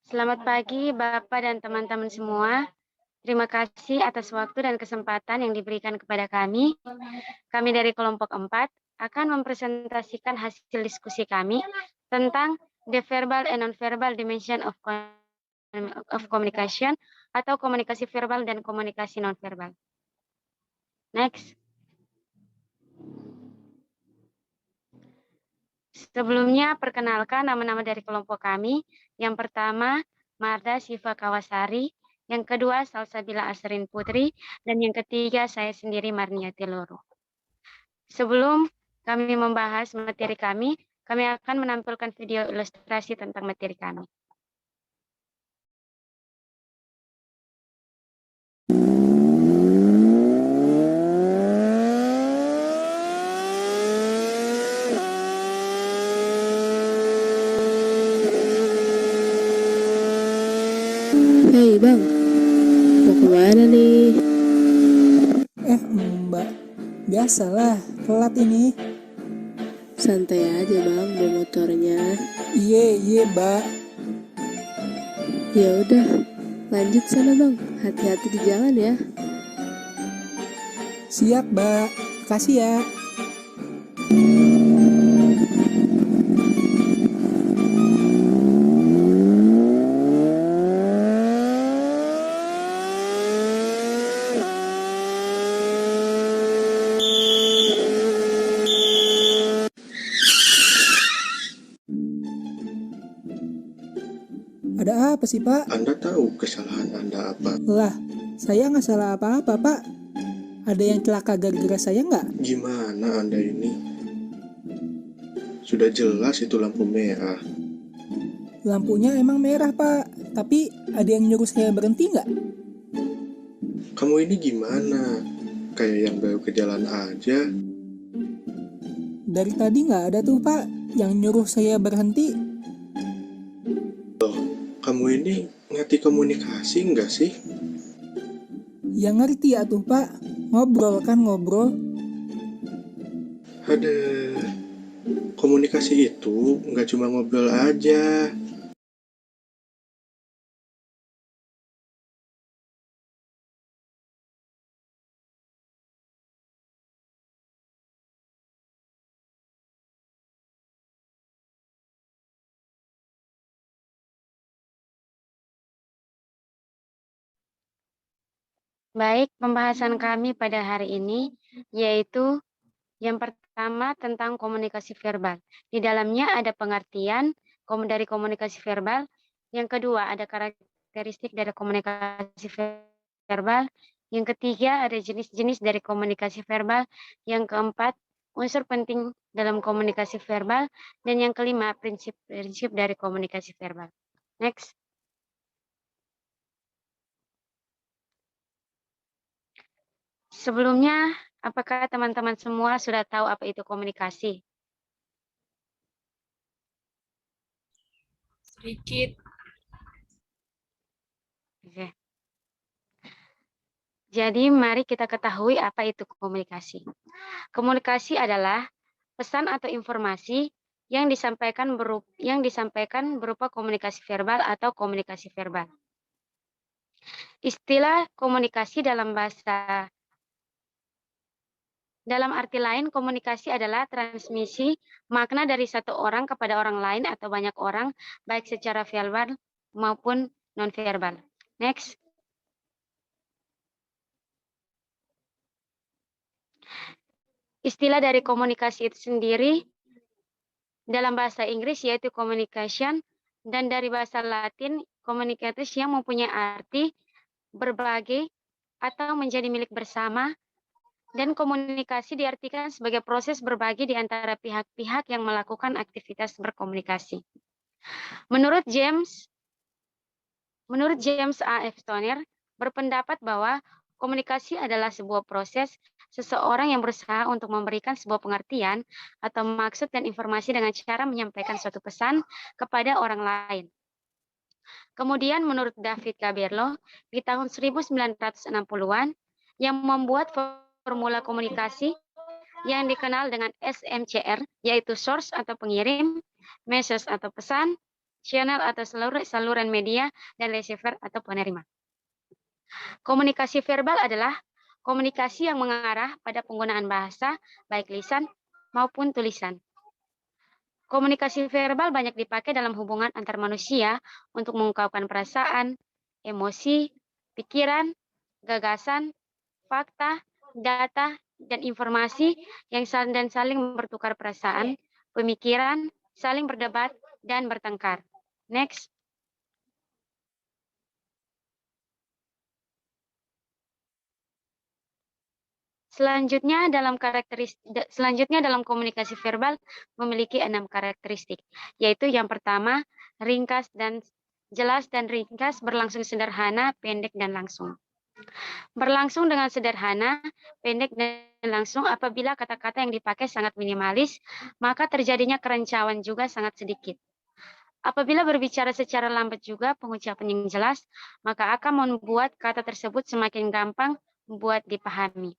Selamat pagi Bapak dan teman-teman semua. Terima kasih atas waktu dan kesempatan yang diberikan kepada kami. Kami dari kelompok 4 akan mempresentasikan hasil diskusi kami tentang the verbal and non-verbal dimension of communication atau komunikasi verbal dan komunikasi non-verbal. Next. Sebelumnya, perkenalkan nama-nama dari kelompok kami. Yang pertama, Marda Siva Kawasari. Yang kedua, Salsabila Asrin Putri. Dan yang ketiga, saya sendiri Marniati Loro. Sebelum kami membahas materi kami akan menampilkan video ilustrasi tentang materi kami. Hei bang, mau kemana nih? Mbak, biasalah, telat ini. Santai aja bang, bawa motornya. Iya, Mbak. Ya udah, lanjut sana bang. Hati-hati di jalan ya. Siap, Mbak. Kasih ya. Ada apa sih, Pak? Anda tahu kesalahan Anda apa? Lah, saya nggak salah apa-apa, Pak. Ada yang celaka gara-gara saya nggak? Gimana Anda ini? Sudah jelas itu lampu merah. Lampunya emang merah, Pak. Tapi ada yang nyuruh saya berhenti nggak? Kamu ini gimana? Kayak yang baru ke jalan aja. Dari tadi nggak ada tuh, Pak, yang nyuruh saya berhenti. Kamu ini ngerti komunikasi nggak sih? Ya ngerti ya tuh, Pak. Ngobrol kan ngobrol. Ada komunikasi itu nggak cuma ngobrol aja. Baik, pembahasan kami pada hari ini yaitu yang pertama tentang komunikasi verbal. Di dalamnya ada pengertian dari komunikasi verbal. Yang kedua ada karakteristik dari komunikasi verbal. Yang ketiga ada jenis-jenis dari komunikasi verbal. Yang keempat unsur penting dalam komunikasi verbal. Dan yang kelima prinsip-prinsip dari komunikasi verbal. Next. Sebelumnya, apakah teman-teman semua sudah tahu apa itu komunikasi? Sedikit. Oke. Jadi mari kita ketahui apa itu komunikasi. Komunikasi adalah pesan atau informasi yang disampaikan berupa komunikasi verbal atau komunikasi verbal. Istilah komunikasi dalam arti lain, komunikasi adalah transmisi makna dari satu orang kepada orang lain atau banyak orang, baik secara verbal maupun non-verbal. Next. Istilah dari komunikasi itu sendiri dalam bahasa Inggris yaitu communication, dan dari bahasa Latin communicatus yang mempunyai arti berbagi atau menjadi milik bersama, dan komunikasi diartikan sebagai proses berbagi di antara pihak-pihak yang melakukan aktivitas berkomunikasi. Menurut James A. F. Stoner berpendapat bahwa komunikasi adalah sebuah proses seseorang yang berusaha untuk memberikan sebuah pengertian atau maksud dan informasi dengan cara menyampaikan suatu pesan kepada orang lain. Kemudian menurut David Gaberlo di tahun 1960-an yang membuat formula komunikasi yang dikenal dengan SMCR, yaitu source atau pengirim, message atau pesan, channel atau saluran media, dan receiver atau penerima. Komunikasi verbal adalah komunikasi yang mengarah pada penggunaan bahasa, baik lisan maupun tulisan. Komunikasi verbal banyak dipakai dalam hubungan antar manusia untuk mengungkapkan perasaan, emosi, pikiran, gagasan, fakta, data, dan informasi yang saling bertukar perasaan, pemikiran, saling berdebat, dan bertengkar. Next. Selanjutnya dalam komunikasi verbal memiliki 6 karakteristik, yaitu yang pertama, ringkas dan jelas dan ringkas, berlangsung sederhana, pendek dan langsung. Berlangsung dengan sederhana, pendek dan langsung apabila kata-kata yang dipakai sangat minimalis, maka terjadinya kerencauan juga sangat sedikit. Apabila berbicara secara lambat juga pengucapan yang jelas, maka akan membuat kata tersebut semakin gampang buat dipahami.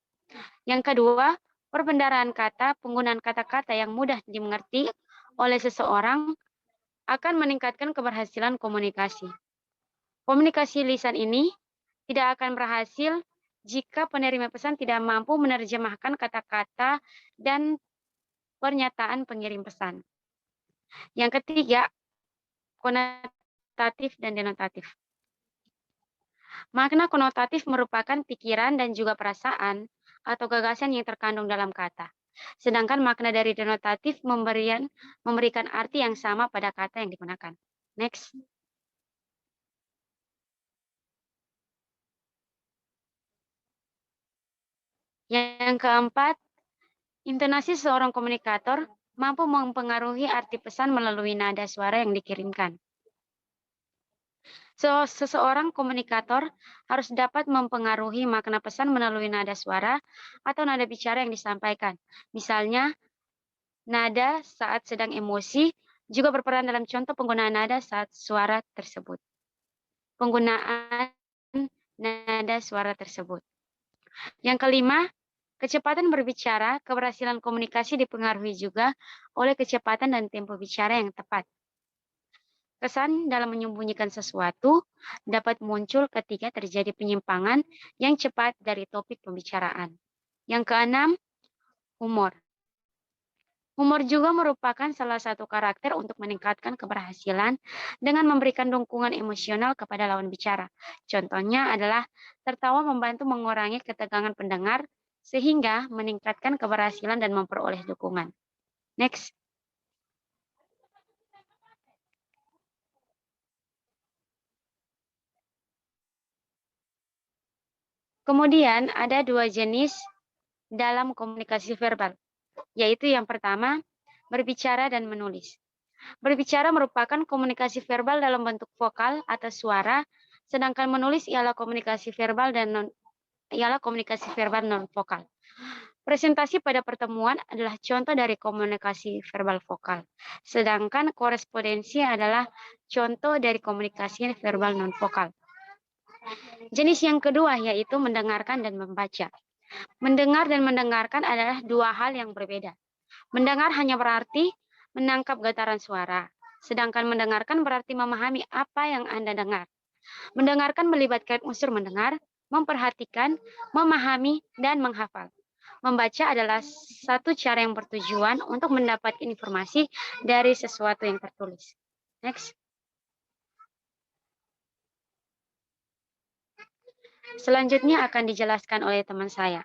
Yang kedua, perbendaharaan kata, penggunaan kata-kata yang mudah dimengerti oleh seseorang akan meningkatkan keberhasilan komunikasi. Komunikasi lisan ini tidak akan berhasil jika penerima pesan tidak mampu menerjemahkan kata-kata dan pernyataan pengirim pesan. Yang ketiga, konotatif dan denotatif. Makna konotatif merupakan pikiran dan juga perasaan atau gagasan yang terkandung dalam kata. Sedangkan makna dari denotatif memberikan arti yang sama pada kata yang digunakan. Next. Yang keempat, intonasi seorang komunikator mampu mempengaruhi arti pesan melalui nada suara yang dikirimkan. Seseorang komunikator harus dapat mempengaruhi makna pesan melalui nada suara atau nada bicara yang disampaikan. Misalnya, nada saat sedang emosi juga berperan dalam contoh penggunaan nada saat suara tersebut. Penggunaan nada suara tersebut. Yang kelima, kecepatan berbicara, keberhasilan komunikasi dipengaruhi juga oleh kecepatan dan tempo bicara yang tepat. Kesan dalam menyembunyikan sesuatu dapat muncul ketika terjadi penyimpangan yang cepat dari topik pembicaraan. Yang keenam, humor. Humor juga merupakan salah satu karakter untuk meningkatkan keberhasilan dengan memberikan dukungan emosional kepada lawan bicara. Contohnya adalah tertawa membantu mengurangi ketegangan pendengar sehingga meningkatkan keberhasilan dan memperoleh dukungan. Next. Kemudian ada 2 jenis dalam komunikasi verbal, yaitu yang pertama, berbicara dan menulis. Berbicara merupakan komunikasi verbal dalam bentuk vokal atau suara, sedangkan menulis ialah komunikasi verbal non vokal. Presentasi pada pertemuan adalah contoh dari komunikasi verbal vokal, sedangkan korespondensi adalah contoh dari komunikasi verbal non vokal. Jenis yang kedua yaitu mendengarkan dan membaca. Mendengar dan mendengarkan adalah 2 hal yang berbeda. Mendengar hanya berarti menangkap getaran suara, sedangkan mendengarkan berarti memahami apa yang Anda dengar. Mendengarkan melibatkan unsur mendengar, memperhatikan, memahami, dan menghafal. Membaca adalah satu cara yang bertujuan untuk mendapatkan informasi dari sesuatu yang tertulis. Next. Selanjutnya akan dijelaskan oleh teman saya.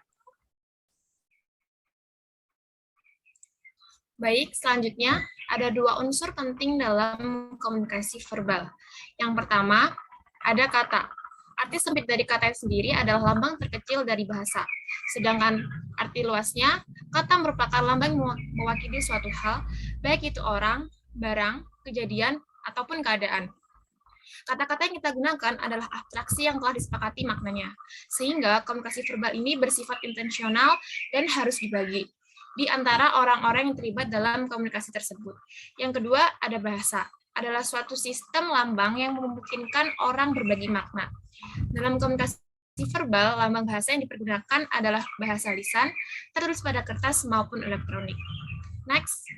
Baik, selanjutnya ada 2 unsur penting dalam komunikasi verbal. Yang pertama, ada kata. Arti sempit dari kata sendiri adalah lambang terkecil dari bahasa. Sedangkan arti luasnya, kata merupakan lambang mewakili suatu hal, baik itu orang, barang, kejadian, ataupun keadaan. Kata-kata yang kita gunakan adalah abstraksi yang telah disepakati maknanya, sehingga komunikasi verbal ini bersifat intensional dan harus dibagi di antara orang-orang yang terlibat dalam komunikasi tersebut. Yang kedua, ada bahasa. Adalah suatu sistem lambang yang memungkinkan orang berbagi makna. Dalam komunikasi verbal, lambang bahasa yang dipergunakan adalah bahasa lisan, tertulis pada kertas maupun elektronik. Next.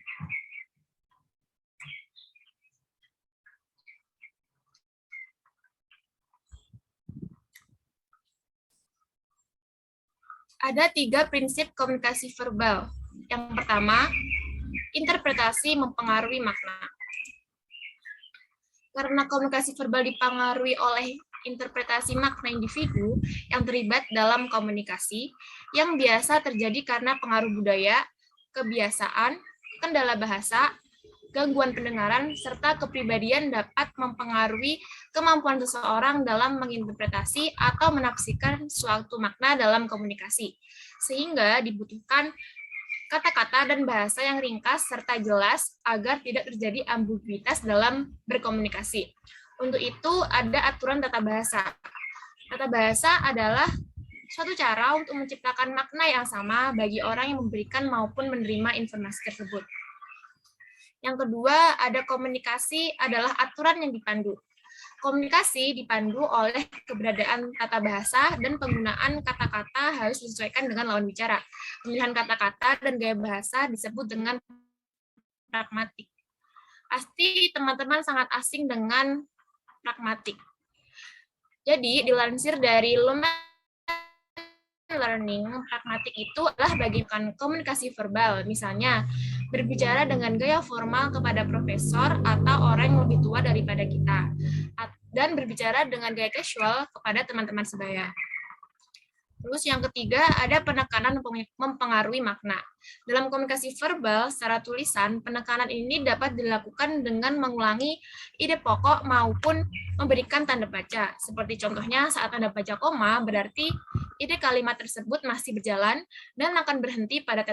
Ada 3 prinsip komunikasi verbal. Yang pertama, interpretasi mempengaruhi makna. Karena komunikasi verbal dipengaruhi oleh interpretasi makna individu yang terlibat dalam komunikasi, yang biasa terjadi karena pengaruh budaya, kebiasaan, kendala bahasa, gangguan pendengaran, serta kepribadian dapat mempengaruhi kemampuan seseorang dalam menginterpretasi atau menafsirkan suatu makna dalam komunikasi. Sehingga dibutuhkan kata-kata dan bahasa yang ringkas serta jelas agar tidak terjadi ambiguitas dalam berkomunikasi. Untuk itu ada aturan tata bahasa. Tata bahasa adalah suatu cara untuk menciptakan makna yang sama bagi orang yang memberikan maupun menerima informasi tersebut. Yang kedua, ada komunikasi adalah aturan yang dipandu. Komunikasi dipandu oleh keberadaan tata bahasa dan penggunaan kata-kata harus disesuaikan dengan lawan bicara. Pemilihan kata-kata dan gaya bahasa disebut dengan pragmatik. Pasti teman-teman sangat asing dengan pragmatik. Jadi, dilansir dari Lumen Learning, pragmatik itu adalah bagian komunikasi verbal. Misalnya, berbicara dengan gaya formal kepada profesor atau orang yang lebih tua daripada kita, dan berbicara dengan gaya casual kepada teman-teman sebaya. Terus yang ketiga, ada penekanan mempengaruhi makna. Dalam komunikasi verbal secara tulisan, penekanan ini dapat dilakukan dengan mengulangi ide pokok maupun memberikan tanda baca. Seperti contohnya saat tanda baca koma, berarti ide kalimat tersebut masih berjalan dan akan berhenti pada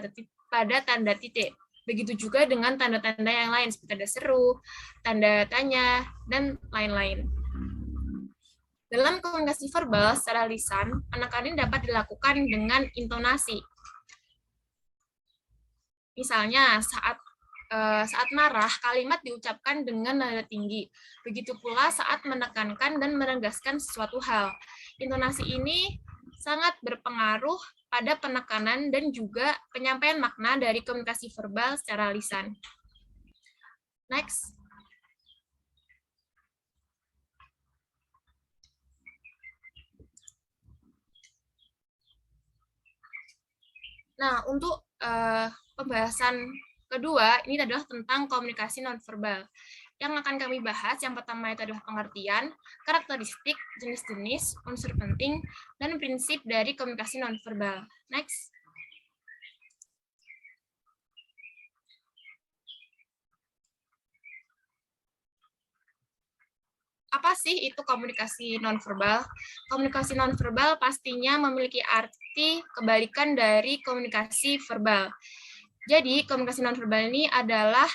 tanda titik. Begitu juga dengan tanda-tanda yang lain, seperti tanda seru, tanda tanya, dan lain-lain. Dalam komunikasi verbal secara lisan, penekanan dapat dilakukan dengan intonasi. Misalnya, saat marah, kalimat diucapkan dengan nada tinggi. Begitu pula saat menekankan dan menegaskan sesuatu hal. Intonasi ini sangat berpengaruh pada penekanan dan juga penyampaian makna dari komunikasi verbal secara lisan. Next. Nah, untuk pembahasan kedua, ini adalah tentang komunikasi nonverbal. Yang akan kami bahas, yang pertama itu adalah pengertian, karakteristik, jenis-jenis, unsur penting, dan prinsip dari komunikasi nonverbal. Next. Apa sih itu komunikasi nonverbal? Komunikasi nonverbal pastinya memiliki arti kebalikan dari komunikasi verbal. Jadi, komunikasi nonverbal ini adalah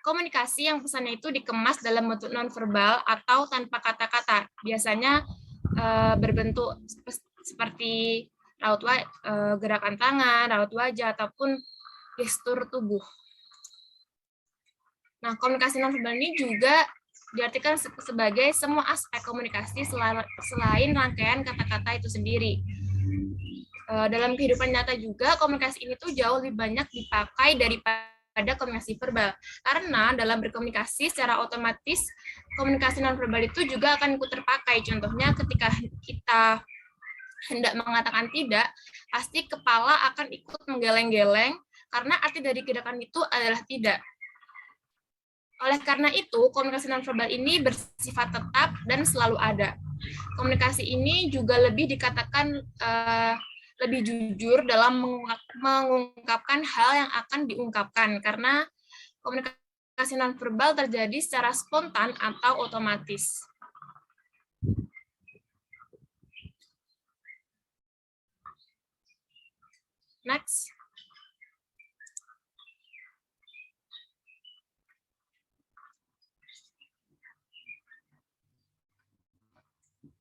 komunikasi yang pesannya itu dikemas dalam bentuk nonverbal atau tanpa kata-kata. Biasanya berbentuk seperti gerakan tangan, raut wajah, ataupun gestur tubuh. Nah, komunikasi nonverbal ini juga diartikan sebagai semua aspek komunikasi selain rangkaian kata-kata itu sendiri. Dalam kehidupan nyata juga, komunikasi ini tuh jauh lebih banyak dipakai daripada komunikasi verbal. Karena dalam berkomunikasi secara otomatis, komunikasi nonverbal itu juga akan ikut terpakai. Contohnya ketika kita hendak mengatakan tidak, pasti kepala akan ikut menggeleng-geleng, karena arti dari gerakan itu adalah tidak. Oleh karena itu, komunikasi nonverbal ini bersifat tetap dan selalu ada. Komunikasi ini juga lebih dikatakan lebih jujur dalam mengungkapkan hal yang akan diungkapkan, karena komunikasi nonverbal terjadi secara spontan atau otomatis. Next.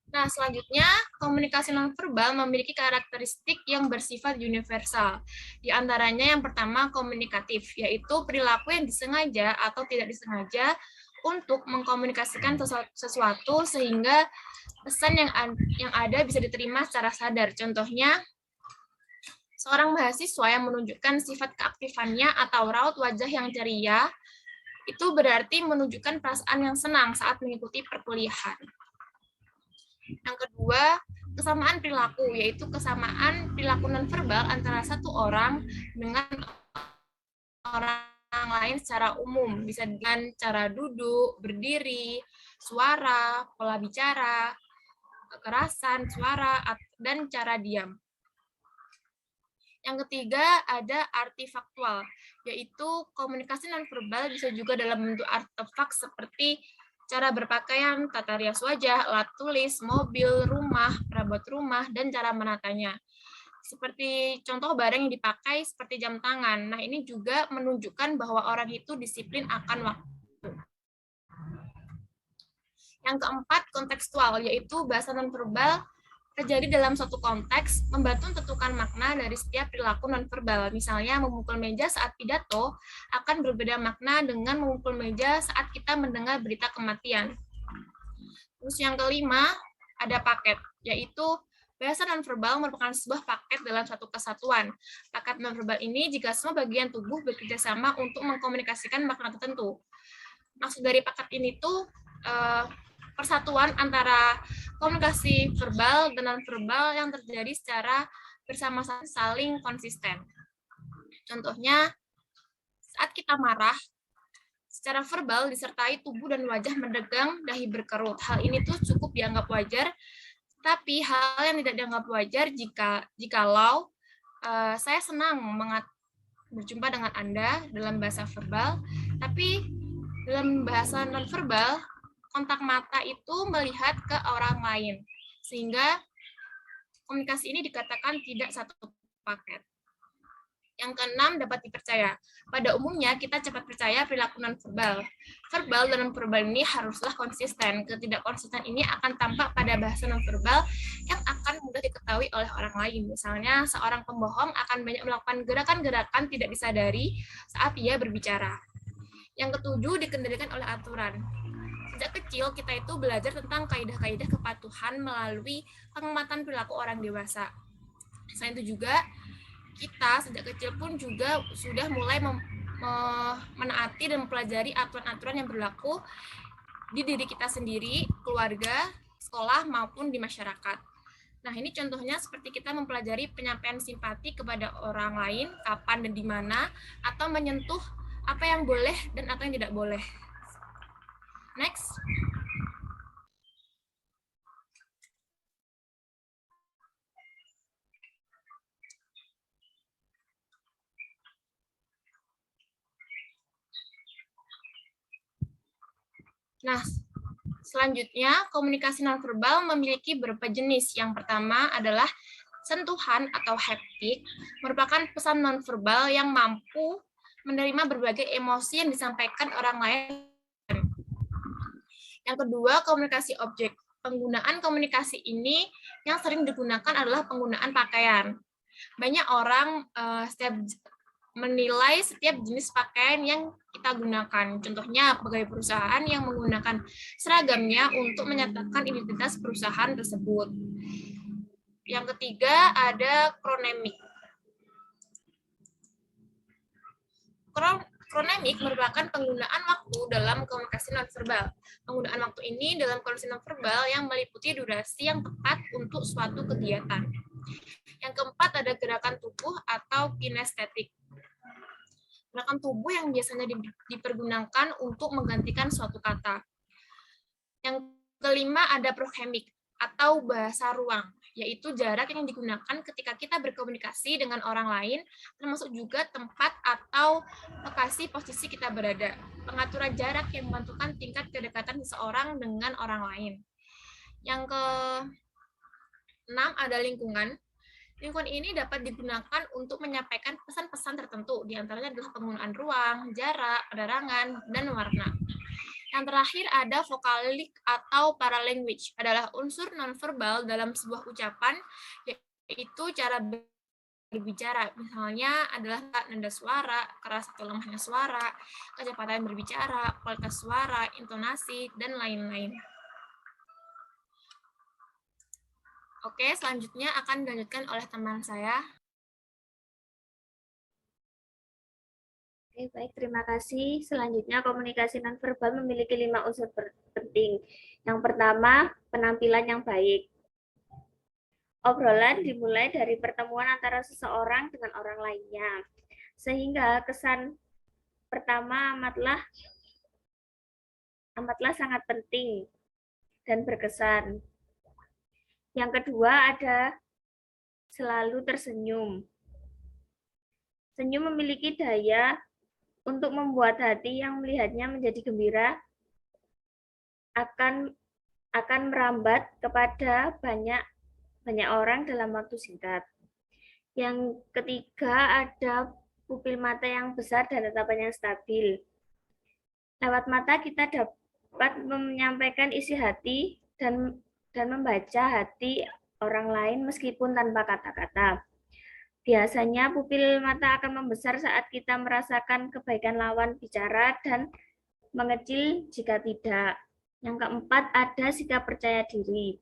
Nah, selanjutnya, komunikasi nonverbal memiliki karakteristik yang bersifat universal. Di antaranya yang pertama komunikatif, yaitu perilaku yang disengaja atau tidak disengaja untuk mengkomunikasikan sesuatu sehingga pesan yang ada bisa diterima secara sadar. Contohnya, seorang mahasiswa yang menunjukkan sifat keaktifannya atau raut wajah yang ceria, itu berarti menunjukkan perasaan yang senang saat mengikuti perkuliahan. Yang kedua, kesamaan perilaku, yaitu kesamaan perilaku nonverbal antara satu orang dengan orang lain secara umum, bisa dengan cara duduk, berdiri, suara, pola bicara, kekerasan suara, dan cara diam. Yang ketiga ada artifaktual, yaitu komunikasi nonverbal bisa juga dalam bentuk artefak seperti cara berpakaian, tata rias wajah, alat tulis, mobil, rumah, perabot rumah, dan cara menatanya. Seperti contoh barang yang dipakai seperti jam tangan. Nah, ini juga menunjukkan bahwa orang itu disiplin akan waktu. Yang keempat, kontekstual, yaitu bahasa nonverbal terjadi dalam suatu konteks, membantu menentukan makna dari setiap perilaku nonverbal. Misalnya, memukul meja saat pidato akan berbeda makna dengan memukul meja saat kita mendengar berita kematian. Terus yang kelima, ada paket, yaitu bahasa nonverbal merupakan sebuah paket dalam satu kesatuan. Paket nonverbal ini jika semua bagian tubuh bekerja sama untuk mengkomunikasikan makna tertentu. Maksud dari paket ini tuh persatuan antara komunikasi verbal dan nonverbal yang terjadi secara bersama-sama saling konsisten. Contohnya, saat kita marah, secara verbal disertai tubuh dan wajah mendegang, dahi berkerut. Hal ini tuh cukup dianggap wajar, tapi hal yang tidak dianggap wajar jikalau saya senang berjumpa dengan Anda dalam bahasa verbal, tapi dalam bahasa nonverbal, kontak mata itu melihat ke orang lain, sehingga komunikasi ini dikatakan tidak satu paket. Yang keenam, dapat dipercaya. Pada umumnya, kita cepat percaya perilaku nonverbal. Verbal dan nonverbal ini haruslah konsisten. Ketidakkonsisten ini akan tampak pada bahasa nonverbal yang akan mudah diketahui oleh orang lain. Misalnya, seorang pembohong akan banyak melakukan gerakan-gerakan tidak disadari saat ia berbicara. Yang ketujuh, dikendalikan oleh aturan. Sejak kecil, kita itu belajar tentang kaidah-kaidah kepatuhan melalui pengamatan perilaku orang dewasa. Selain itu juga, kita sejak kecil pun juga sudah mulai menaati dan mempelajari aturan-aturan yang berlaku di diri kita sendiri, keluarga, sekolah, maupun di masyarakat. Nah, ini contohnya seperti kita mempelajari penyampaian simpati kepada orang lain, kapan dan di mana, atau menyentuh apa yang boleh dan apa yang tidak boleh. Next. Nah, selanjutnya komunikasi nonverbal memiliki beberapa jenis. Yang pertama adalah sentuhan atau haptik, merupakan pesan nonverbal yang mampu menerima berbagai emosi yang disampaikan orang lain. Yang kedua, komunikasi objek. Penggunaan komunikasi ini yang sering digunakan adalah penggunaan pakaian. Banyak orang menilai setiap jenis pakaian yang kita gunakan. Contohnya, pegawai perusahaan yang menggunakan seragamnya untuk menyatakan identitas perusahaan tersebut. Yang ketiga, ada kronemik. Kronemik merupakan penggunaan waktu dalam komunikasi nonverbal. Penggunaan waktu ini dalam komunikasi nonverbal yang meliputi durasi yang tepat untuk suatu kegiatan. Yang keempat ada gerakan tubuh atau kinestetik. Gerakan tubuh yang biasanya dipergunakan untuk menggantikan suatu kata. Yang kelima ada proxemik atau bahasa ruang, yaitu jarak yang digunakan ketika kita berkomunikasi dengan orang lain, termasuk juga tempat atau lokasi posisi kita berada. Pengaturan jarak yang menentukan tingkat kedekatan seseorang dengan orang lain. Yang keenam ada lingkungan. Lingkungan ini dapat digunakan untuk menyampaikan pesan-pesan tertentu, diantaranya adalah penggunaan ruang, jarak, penerangan, dan warna. Yang terakhir ada vokalik atau paralanguage, adalah unsur nonverbal dalam sebuah ucapan, yaitu cara berbicara. Misalnya adalah nada suara, keras atau lemahnya suara, kecepatan berbicara, kualitas suara, intonasi, dan lain-lain. Oke, selanjutnya akan dilanjutkan oleh teman saya. Oke, baik, terima kasih. Selanjutnya, komunikasi nonverbal memiliki 5 unsur penting. Yang pertama, penampilan yang baik. Obrolan dimulai dari pertemuan antara seseorang dengan orang lainnya, sehingga kesan pertama amatlah sangat penting dan berkesan. Yang kedua ada selalu tersenyum. Senyum memiliki daya untuk membuat hati yang melihatnya menjadi gembira, akan merambat kepada banyak orang dalam waktu singkat. Yang ketiga ada pupil mata yang besar dan tatapan yang stabil. Lewat mata kita dapat menyampaikan isi hati dan membaca hati orang lain meskipun tanpa kata-kata. Biasanya pupil mata akan membesar saat kita merasakan kebaikan lawan bicara dan mengecil jika tidak. Yang keempat ada sikap percaya diri.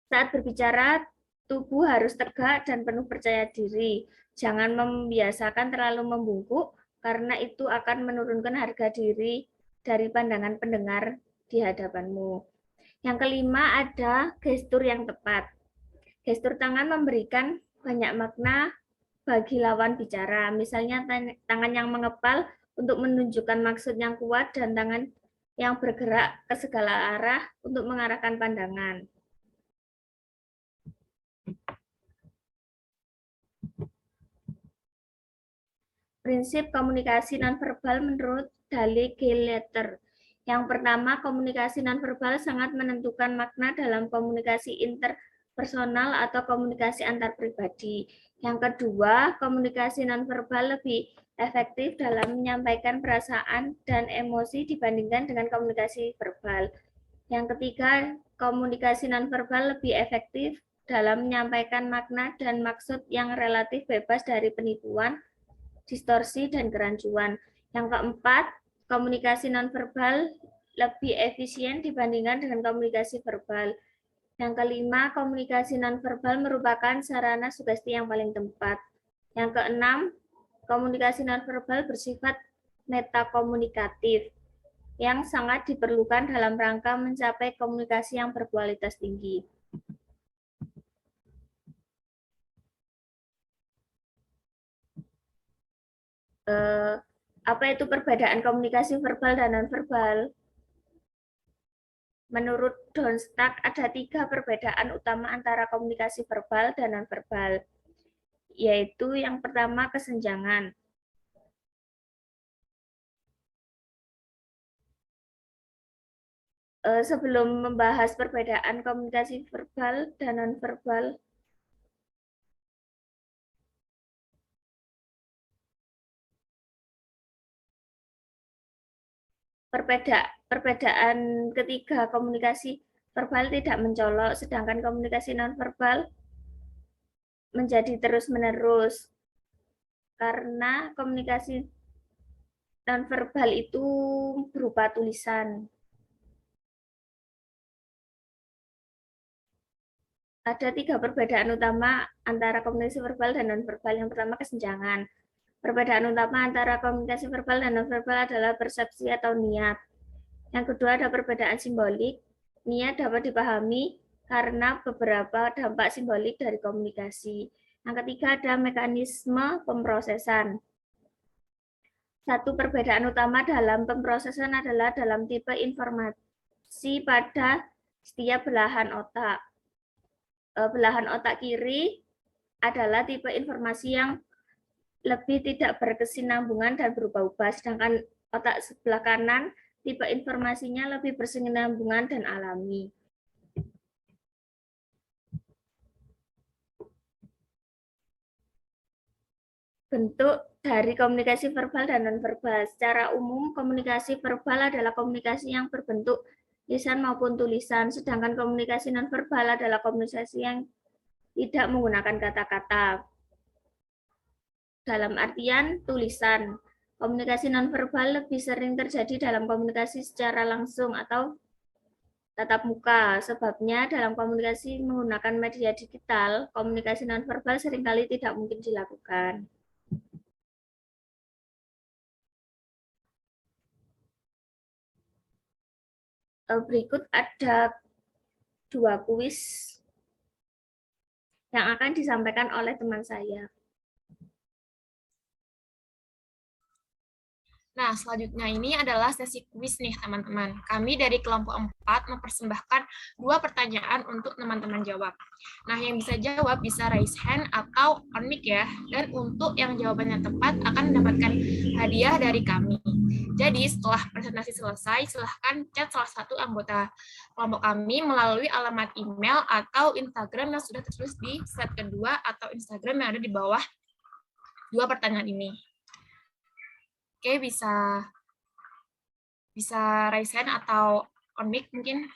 Saat berbicara, tubuh harus tegak dan penuh percaya diri. Jangan membiasakan terlalu membungkuk, karena itu akan menurunkan harga diri dari pandangan pendengar di hadapanmu. Yang kelima ada gestur yang tepat. Gestur tangan memberikan banyak makna bagi lawan bicara. Misalnya tangan yang mengepal untuk menunjukkan maksud yang kuat dan tangan yang bergerak ke segala arah untuk mengarahkan pandangan. Prinsip komunikasi nonverbal menurut Dale Gallagher. Yang pertama, komunikasi nonverbal sangat menentukan makna dalam komunikasi interpersonal atau komunikasi antar pribadi. Yang kedua, komunikasi nonverbal lebih efektif dalam menyampaikan perasaan dan emosi dibandingkan dengan komunikasi verbal. Yang ketiga, komunikasi nonverbal lebih efektif dalam menyampaikan makna dan maksud yang relatif bebas dari penipuan, distorsi, dan kerancuan. Yang keempat, komunikasi nonverbal lebih efisien dibandingkan dengan komunikasi verbal. Yang kelima, komunikasi nonverbal merupakan sarana sugesti yang paling tepat. Yang keenam, komunikasi nonverbal bersifat metakomunikatif yang sangat diperlukan dalam rangka mencapai komunikasi yang berkualitas tinggi. Apa itu perbedaan komunikasi verbal dan nonverbal? Menurut Donstadt ada 3 perbedaan utama antara komunikasi verbal dan nonverbal, yaitu yang pertama kesenjangan. Sebelum membahas perbedaan komunikasi verbal dan nonverbal, perbedaan ketiga, komunikasi verbal tidak mencolok, sedangkan komunikasi nonverbal menjadi terus-menerus. Karena komunikasi nonverbal itu berupa tulisan. Ada 3 perbedaan utama antara komunikasi verbal dan nonverbal. Yang pertama, kesenjangan. Perbedaan utama antara komunikasi verbal dan nonverbal adalah persepsi atau niat. Yang kedua ada perbedaan simbolik. Niat dapat dipahami karena beberapa dampak simbolik dari komunikasi. Yang ketiga ada mekanisme pemrosesan. Satu perbedaan utama dalam pemrosesan adalah dalam tipe informasi pada setiap belahan otak. Belahan otak kiri adalah tipe informasi yang lebih tidak berkesinambungan dan berubah-ubah, sedangkan otak sebelah kanan tipe informasinya lebih berkesinambungan dan alami. Bentuk dari komunikasi verbal dan nonverbal. Secara umum, komunikasi verbal adalah komunikasi yang berbentuk lisan maupun tulisan, sedangkan komunikasi nonverbal adalah komunikasi yang tidak menggunakan kata-kata. Dalam artian tulisan, komunikasi nonverbal lebih sering terjadi dalam komunikasi secara langsung atau tatap muka. Sebabnya dalam komunikasi menggunakan media digital, komunikasi nonverbal seringkali tidak mungkin dilakukan. Berikut ada 2 kuis yang akan disampaikan oleh teman saya. Nah, selanjutnya ini adalah sesi kuis nih, teman-teman. Kami dari kelompok 4 mempersembahkan 2 pertanyaan untuk teman-teman jawab. Nah, yang bisa jawab bisa raise hand atau on mic ya. Dan untuk yang jawabannya tepat akan mendapatkan hadiah dari kami. Jadi, setelah presentasi selesai, silahkan chat salah satu anggota kelompok kami melalui alamat email atau Instagram yang sudah tertulis di slide kedua atau Instagram yang ada di bawah 2 pertanyaan ini. Oke, bisa raise hand atau on mic mungkin.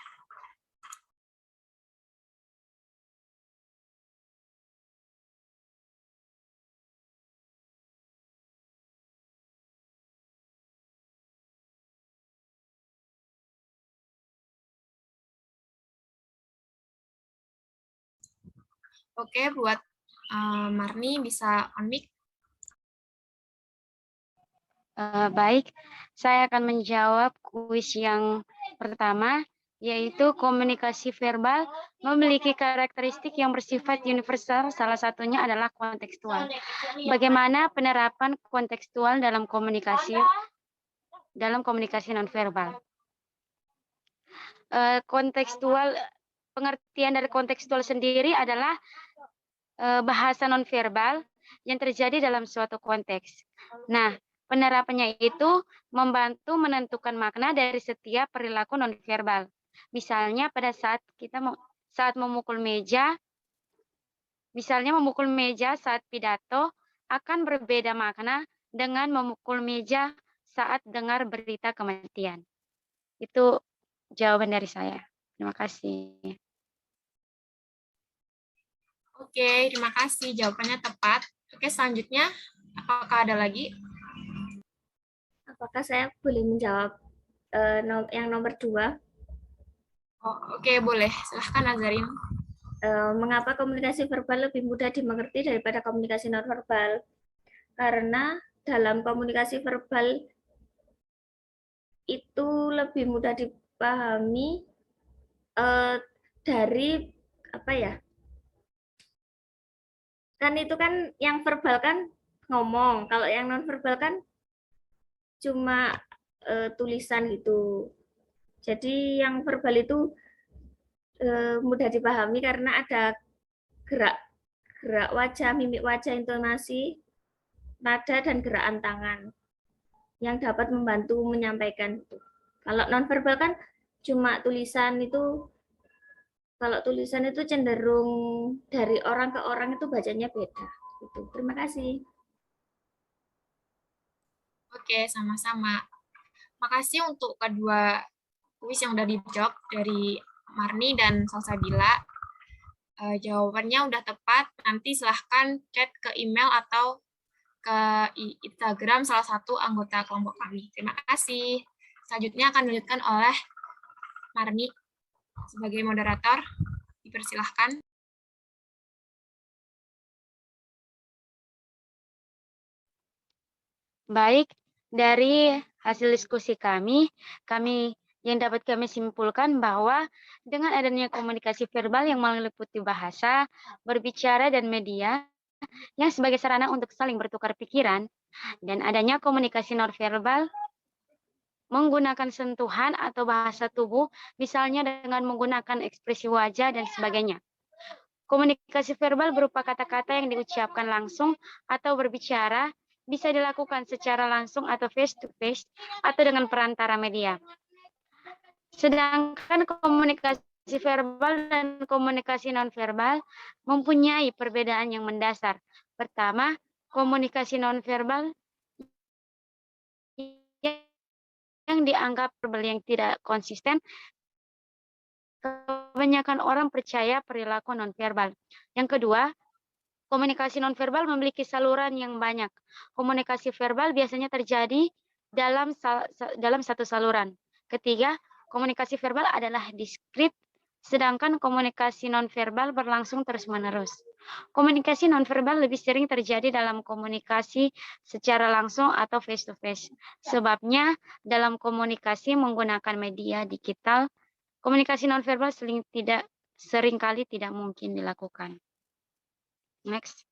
Oke, buat Marni bisa on mic. Baik, saya akan menjawab kuis yang pertama, yaitu komunikasi verbal memiliki karakteristik yang bersifat universal, salah satunya adalah kontekstual. Bagaimana penerapan kontekstual dalam komunikasi nonverbal? Kontekstual, pengertian dari kontekstual sendiri adalah bahasa nonverbal yang terjadi dalam suatu konteks. Nah, penerapannya itu membantu menentukan makna dari setiap perilaku nonverbal. Misalnya pada saat memukul meja, saat pidato akan berbeda makna dengan memukul meja saat dengar berita kematian. Itu jawaban dari saya. Terima kasih. Oke, terima kasih. Jawabannya tepat. Oke, selanjutnya, apakah ada lagi? Apakah saya boleh menjawab yang nomor 2? Oh, oke, boleh. Silahkan, Azarin. Mengapa komunikasi verbal lebih mudah dimengerti daripada komunikasi nonverbal? Karena dalam komunikasi verbal itu lebih mudah dipahami dari apa ya? Kan itu kan yang verbal kan ngomong, kalau yang nonverbal kan cuma tulisan gitu. Jadi yang verbal itu mudah dipahami karena ada gerak wajah, mimik wajah, intonasi, nada, dan gerakan tangan yang dapat membantu menyampaikan itu. Kalau nonverbal kan cuma tulisan itu, kalau tulisan itu cenderung dari orang ke orang itu bacanya beda. Gitu. Terima kasih. Oke, sama-sama. Makasih untuk kedua kuis yang udah dijawab dari Marni dan Salsabila. Jawabannya udah tepat, nanti silahkan chat ke email atau ke Instagram salah satu anggota kelompok kami. Terima kasih. Selanjutnya akan dilanjutkan oleh Marni sebagai moderator. Dipersilahkan. Baik, dari hasil diskusi kami yang dapat kami simpulkan bahwa dengan adanya komunikasi verbal yang meliputi bahasa, berbicara, dan media yang sebagai sarana untuk saling bertukar pikiran, dan adanya komunikasi nonverbal menggunakan sentuhan atau bahasa tubuh, misalnya dengan menggunakan ekspresi wajah dan sebagainya. Komunikasi verbal berupa kata-kata yang diucapkan langsung atau berbicara, bisa dilakukan secara langsung atau face-to-face atau dengan perantara media. Sedangkan komunikasi verbal dan komunikasi nonverbal mempunyai perbedaan yang mendasar. Pertama, komunikasi nonverbal yang dianggap verbal yang tidak konsisten, kebanyakan orang percaya perilaku nonverbal. Yang kedua, komunikasi nonverbal memiliki saluran yang banyak. Komunikasi verbal biasanya terjadi dalam satu saluran. Ketiga, komunikasi verbal adalah diskrit, sedangkan komunikasi nonverbal berlangsung terus-menerus. Komunikasi nonverbal lebih sering terjadi dalam komunikasi secara langsung atau face-to-face. Sebabnya, dalam komunikasi menggunakan media digital, komunikasi nonverbal seringkali tidak mungkin dilakukan. Next.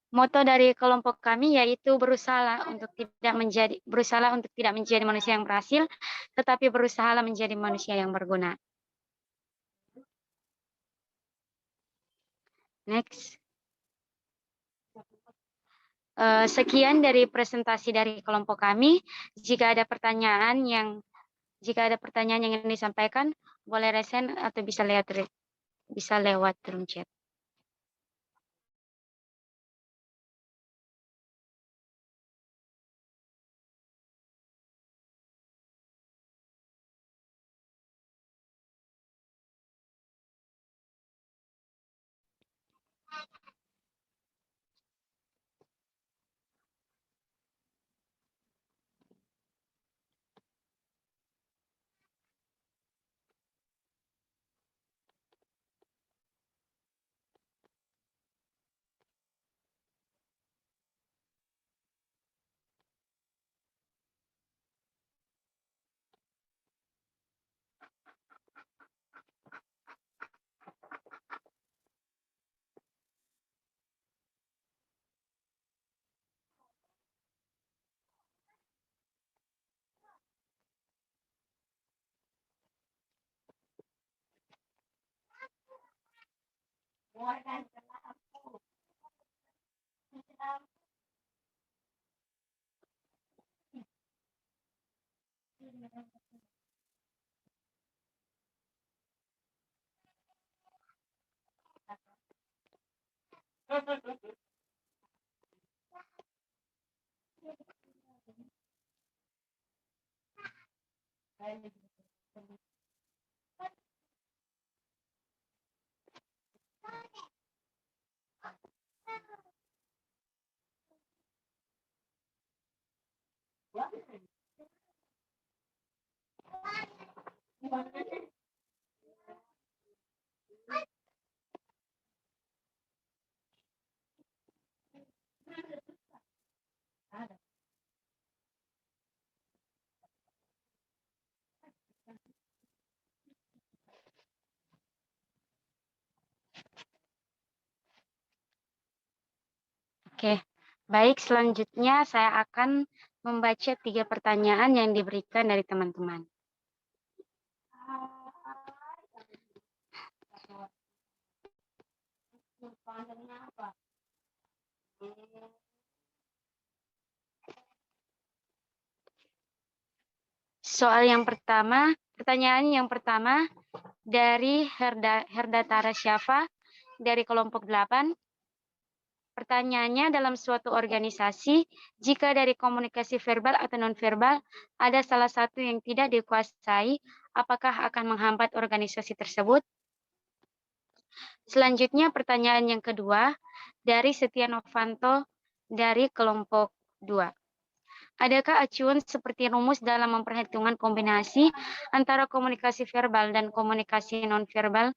Moto dari kelompok kami yaitu berusaha untuk tidak menjadi manusia yang berhasil, tetapi berusaha menjadi manusia yang berguna. Next. Sekian dari presentasi dari kelompok kami. Jika ada pertanyaan yang ingin disampaikan, boleh resen atau bisa lewat room chat. Oke, baik. Selanjutnya saya akan membaca 3 pertanyaan yang diberikan dari teman-teman. Pertanyaan yang pertama dari Herdatara Syafa dari kelompok 8. Pertanyaannya, dalam suatu organisasi, jika dari komunikasi verbal atau nonverbal ada salah satu yang tidak dikuasai, apakah akan menghambat organisasi tersebut? Selanjutnya, pertanyaan yang kedua dari Setia Novanto dari kelompok 2. Adakah acuan seperti rumus dalam memperhitungkan kombinasi antara komunikasi verbal dan komunikasi nonverbal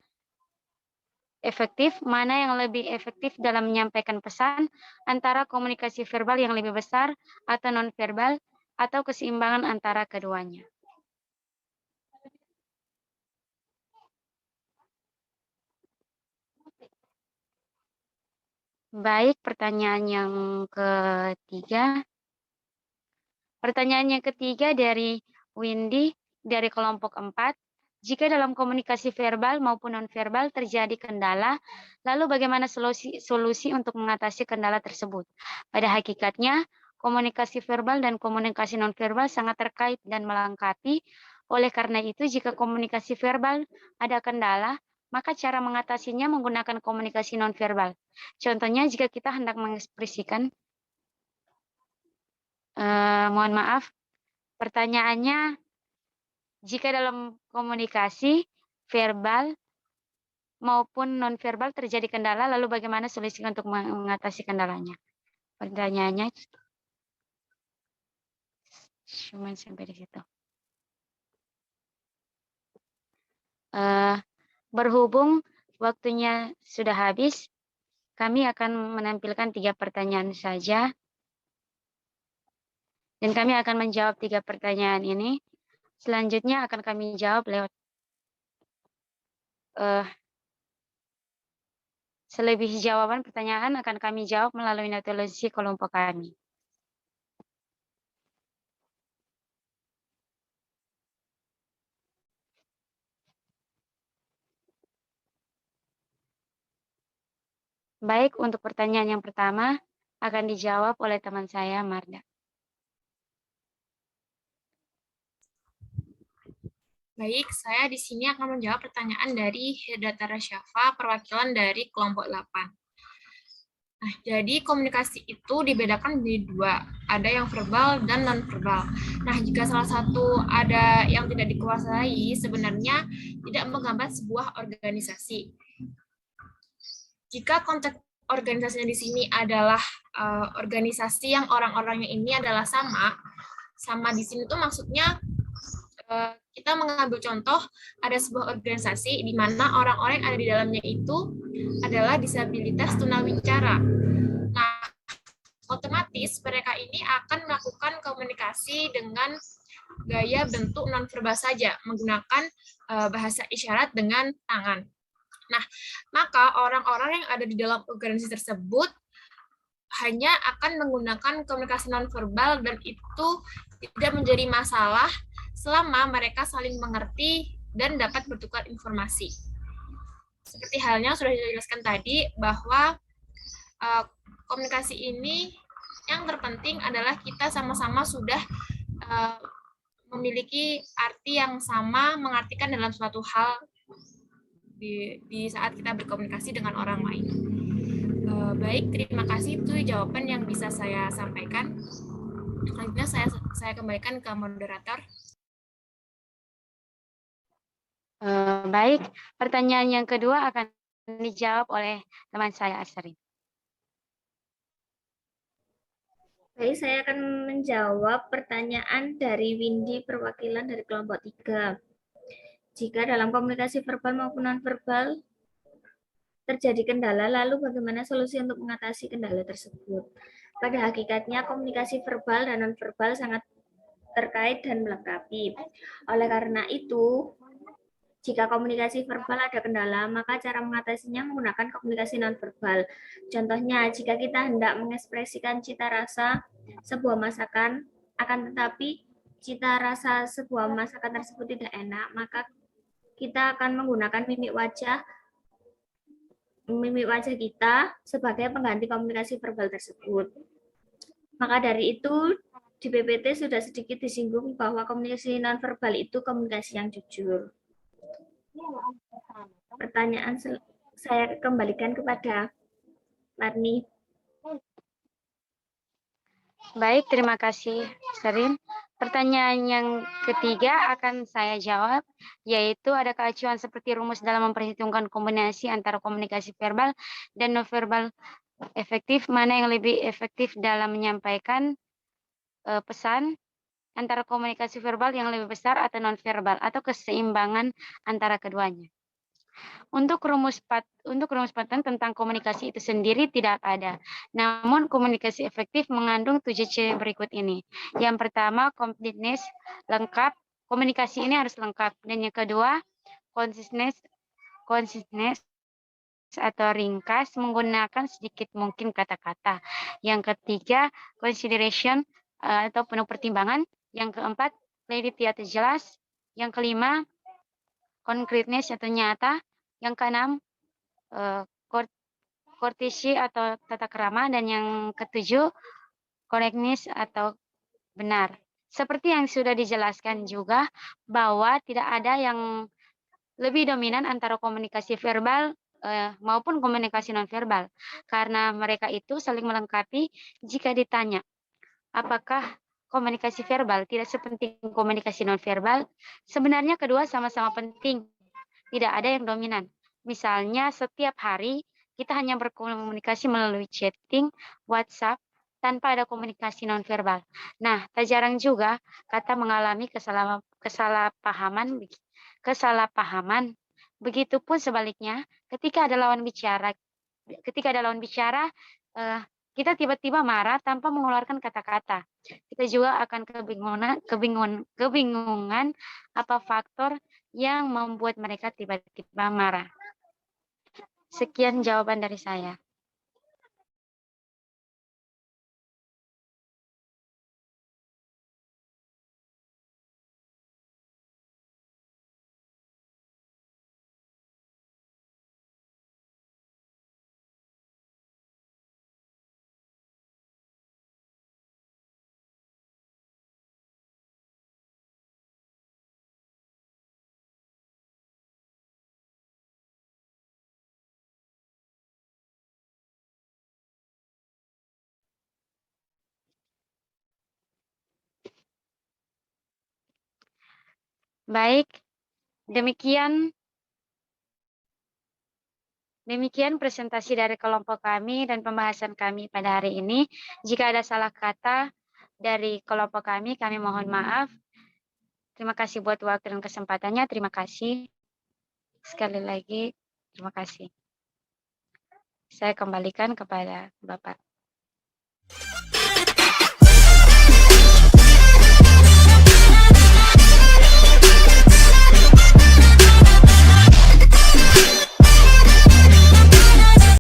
efektif? Mana yang lebih efektif dalam menyampaikan pesan, antara komunikasi verbal yang lebih besar atau nonverbal, atau keseimbangan antara keduanya? Baik, pertanyaan yang ketiga. Pertanyaan yang ketiga dari Windy dari kelompok 4. Jika dalam komunikasi verbal maupun nonverbal terjadi kendala, lalu bagaimana solusi untuk mengatasi kendala tersebut? Pada hakikatnya, komunikasi verbal dan komunikasi nonverbal sangat terkait dan melengkapi. Oleh karena itu, jika komunikasi verbal ada kendala, maka cara mengatasinya menggunakan komunikasi nonverbal. Contohnya, jika kita hendak mengekspresikan, mohon maaf, pertanyaannya, jika dalam komunikasi verbal maupun nonverbal terjadi kendala, lalu bagaimana solusi untuk mengatasi kendalanya? Pertanyaannya cuma sampai di situ. Berhubung waktunya sudah habis, kami akan menampilkan 3 pertanyaan saja. Dan kami akan menjawab 3 pertanyaan ini. Selanjutnya akan kami jawab lewat selebih jawaban pertanyaan akan kami jawab melalui metodologi kelompok kami. Baik, untuk pertanyaan yang pertama akan dijawab oleh teman saya, Marda. Baik, saya di sini akan menjawab pertanyaan dari Hidatara Syafa, perwakilan dari kelompok 8. Nah, jadi komunikasi itu dibedakan menjadi dua, ada yang verbal dan non-verbal. Nah, jika salah satu ada yang tidak dikuasai, sebenarnya tidak menggambar sebuah organisasi. Jika konteks organisasinya di sini adalah organisasi yang orang-orangnya ini adalah sama di sini tuh maksudnya kita mengambil contoh ada sebuah organisasi di mana orang-orang yang ada di dalamnya itu adalah disabilitas tunawicara. Nah, otomatis mereka ini akan melakukan komunikasi dengan gaya bentuk nonverbal saja, menggunakan bahasa isyarat dengan tangan. Nah, maka orang-orang yang ada di dalam organisasi tersebut hanya akan menggunakan komunikasi nonverbal dan itu tidak menjadi masalah selama mereka saling mengerti dan dapat bertukar informasi. Seperti halnya sudah dijelaskan tadi bahwa komunikasi ini yang terpenting adalah kita sama-sama sudah memiliki arti yang sama, mengartikan dalam suatu hal di saat kita berkomunikasi dengan orang lain. Baik, terima kasih, itu jawaban yang bisa saya sampaikan. Selanjutnya saya kembalikan ke moderator. Baik, pertanyaan yang kedua akan dijawab oleh teman saya, Asrin. Baik, saya akan menjawab pertanyaan dari Windy, perwakilan dari kelompok 3. Jika dalam komunikasi verbal maupun non-verbal terjadi kendala, lalu bagaimana solusi untuk mengatasi kendala tersebut? Pada hakikatnya, komunikasi verbal dan non-verbal sangat terkait dan melengkapi. Oleh karena itu, jika komunikasi verbal ada kendala, maka cara mengatasinya menggunakan komunikasi non-verbal. Contohnya, jika kita hendak mengekspresikan cita rasa sebuah masakan, akan tetapi cita rasa sebuah masakan tersebut tidak enak, maka kita akan menggunakan mimik wajah kita sebagai pengganti komunikasi verbal tersebut. Maka dari itu, di PPT sudah sedikit disinggung bahwa komunikasi nonverbal itu komunikasi yang jujur. Pertanyaan saya kembalikan kepada Marni. Baik, terima kasih, Serin. Pertanyaan yang ketiga akan saya jawab, yaitu adakah acuan seperti rumus dalam memperhitungkan kombinasi antara komunikasi verbal dan nonverbal efektif, mana yang lebih efektif dalam menyampaikan pesan antara komunikasi verbal yang lebih besar atau nonverbal, atau keseimbangan antara keduanya. Untuk rumus pattern tentang komunikasi itu sendiri tidak ada. Namun komunikasi efektif mengandung 7 ciri berikut ini. Yang pertama, completeness, lengkap. Komunikasi ini harus lengkap. Dan yang kedua, consistence atau ringkas, menggunakan sedikit mungkin kata-kata. Yang ketiga, consideration atau penuh pertimbangan. Yang keempat, clarity atau jelas. Yang kelima, concreteness atau nyata. Yang keenam, courtesy atau tata krama, dan yang ketujuh, correctness atau benar. Seperti yang sudah dijelaskan juga bahwa tidak ada yang lebih dominan antara komunikasi verbal maupun komunikasi nonverbal, karena mereka itu saling melengkapi. Jika ditanya apakah komunikasi verbal tidak sepenting komunikasi nonverbal, sebenarnya kedua sama-sama penting. Tidak ada yang dominan. Misalnya setiap hari kita hanya berkomunikasi melalui chatting, WhatsApp, tanpa ada komunikasi nonverbal. Nah, tak jarang juga kata mengalami kesalahpahaman. Begitupun sebaliknya, ketika ada lawan bicara, kita tiba-tiba marah tanpa mengeluarkan kata-kata. Kita juga akan kebingungan apa faktor yang membuat mereka tiba-tiba marah. Sekian jawaban dari saya. Baik, demikian presentasi dari kelompok kami dan pembahasan kami pada hari ini. Jika ada salah kata dari kelompok kami mohon maaf. Terima kasih buat waktu dan kesempatannya. Terima kasih. Sekali lagi, terima kasih. Saya kembalikan kepada Bapak.